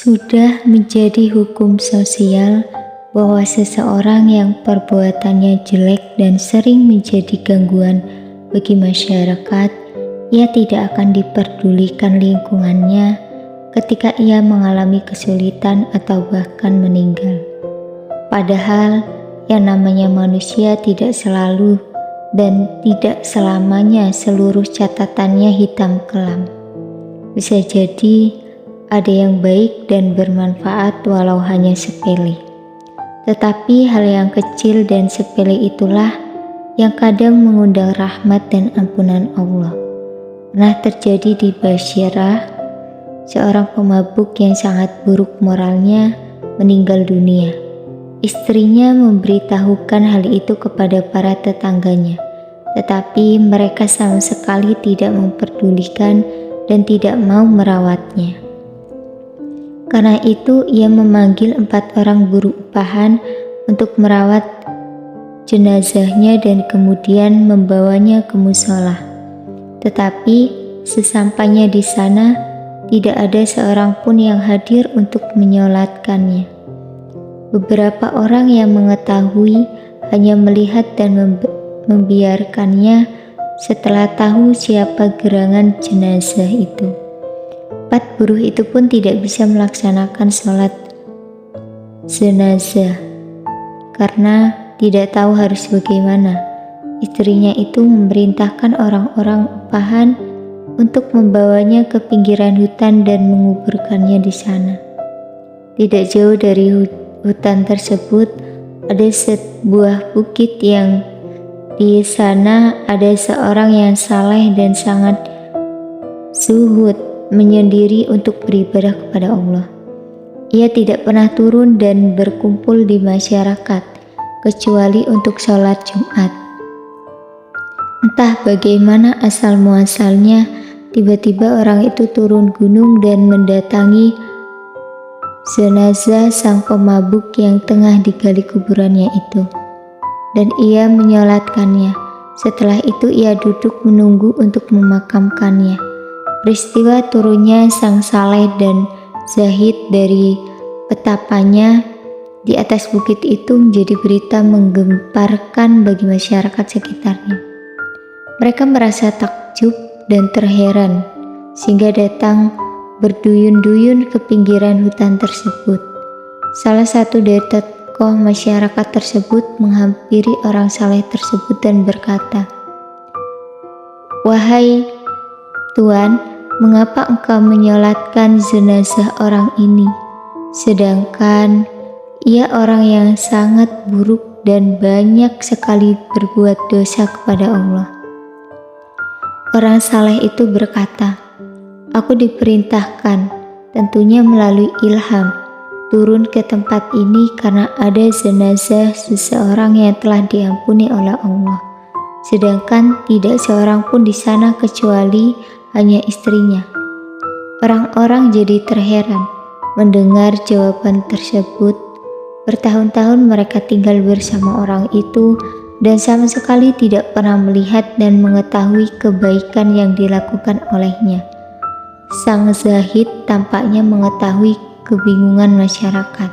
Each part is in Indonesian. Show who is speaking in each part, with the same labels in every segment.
Speaker 1: Sudah menjadi hukum sosial bahwa seseorang yang perbuatannya jelek dan sering menjadi gangguan bagi masyarakat, ia tidak akan diperdulikan lingkungannya ketika ia mengalami kesulitan atau bahkan meninggal. Padahal yang namanya manusia tidak selalu dan tidak selamanya seluruh catatannya hitam kelam. Bisa jadi ada yang baik dan bermanfaat walau hanya sepele. Tetapi hal yang kecil dan sepele itulah yang kadang mengundang rahmat dan ampunan Allah. Pernah terjadi di Basirah, seorang pemabuk yang sangat buruk moralnya meninggal dunia. Istrinya memberitahukan hal itu kepada para tetangganya, tetapi mereka sama sekali tidak memperdulikan dan tidak mau merawatnya. Karena itu ia memanggil 4 orang buruh upahan untuk merawat jenazahnya dan kemudian membawanya ke musola. Tetapi sesampainya di sana tidak ada seorang pun yang hadir untuk menyolatkannya. Beberapa orang yang mengetahui hanya melihat dan membiarkannya setelah tahu siapa gerangan jenazah itu. 4 buruh itu pun tidak bisa melaksanakan sholat jenazah karena tidak tahu harus bagaimana. Istrinya itu memerintahkan orang-orang upahan untuk membawanya ke pinggiran hutan dan menguburkannya di sana. Tidak jauh dari hutan tersebut ada sebuah bukit yang di sana ada seorang yang saleh dan sangat zuhud menyendiri untuk beribadah kepada Allah. Ia tidak pernah turun dan berkumpul di masyarakat kecuali untuk sholat Jumat. Entah bagaimana asal muasalnya, tiba-tiba orang itu turun gunung dan mendatangi jenazah sang pemabuk yang tengah digali kuburannya itu, dan ia menyolatkannya. Setelah itu ia duduk menunggu untuk memakamkannya. Peristiwa turunnya sang saleh dan zahid dari petapanya di atas bukit itu menjadi berita menggemparkan bagi masyarakat sekitarnya. Mereka merasa takjub dan terheran sehingga datang berduyun-duyun ke pinggiran hutan tersebut. Salah satu dari tokoh masyarakat tersebut menghampiri orang saleh tersebut dan berkata, "Wahai Tuan, mengapa engkau menyolatkan jenazah orang ini, sedangkan ia orang yang sangat buruk dan banyak sekali berbuat dosa kepada Allah?" Orang saleh itu berkata, "Aku diperintahkan, tentunya melalui ilham, turun ke tempat ini karena ada jenazah seseorang yang telah diampuni oleh Allah, sedangkan tidak seorang pun di sana kecuali hanya istrinya." Orang-orang jadi terheran mendengar jawaban tersebut. Bertahun-tahun mereka tinggal bersama orang itu dan sama sekali tidak pernah melihat dan mengetahui kebaikan yang dilakukan olehnya. Sang zahid tampaknya mengetahui kebingungan masyarakat.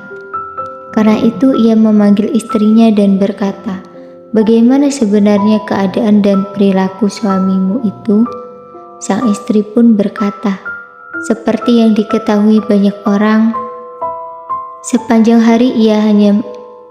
Speaker 1: Karena itu ia memanggil istrinya dan berkata, "Bagaimana sebenarnya keadaan dan perilaku suamimu itu?" Sang istri pun berkata, "Seperti yang diketahui banyak orang, sepanjang hari ia hanya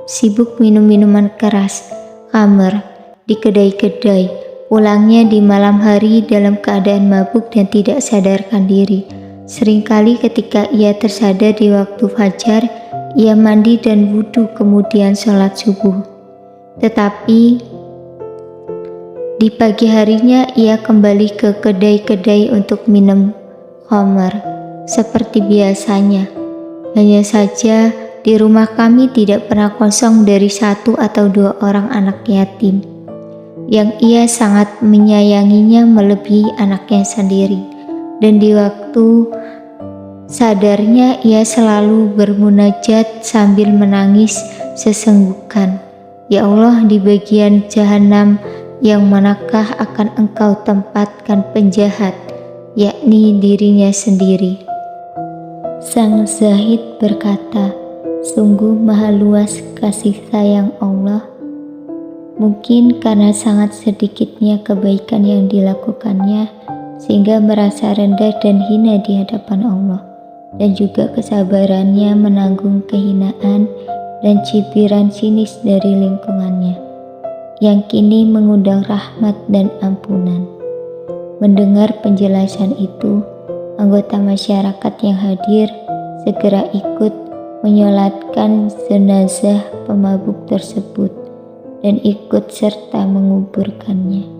Speaker 1: sibuk minum minuman keras, khamr, di kedai-kedai. Pulangnya di malam hari dalam keadaan mabuk dan tidak sadarkan diri. Seringkali ketika ia tersadar di waktu fajar, ia mandi dan wudhu kemudian sholat subuh. Tetapi di pagi harinya ia kembali ke kedai-kedai untuk minum khamr seperti biasanya. Hanya saja di rumah kami tidak pernah kosong dari 1 atau 2 orang anak yatim yang ia sangat menyayanginya melebihi anaknya sendiri, dan di waktu sadarnya ia selalu bermunajat sambil menangis sesenggukan, 'Ya Allah, di bagian jahanam yang manakah akan engkau tempatkan penjahat, yakni dirinya sendiri?' Sang Zahid berkata, sungguh maha luas kasih sayang Allah. Mungkin karena sangat sedikitnya kebaikan yang dilakukannya, sehingga merasa rendah dan hina di hadapan Allah, dan juga kesabarannya menanggung kehinaan dan cibiran sinis dari lingkungannya, yang kini mengundang rahmat dan ampunan. Mendengar penjelasan itu, anggota masyarakat yang hadir segera ikut menyolatkan jenazah pemabuk tersebut dan ikut serta menguburkannya.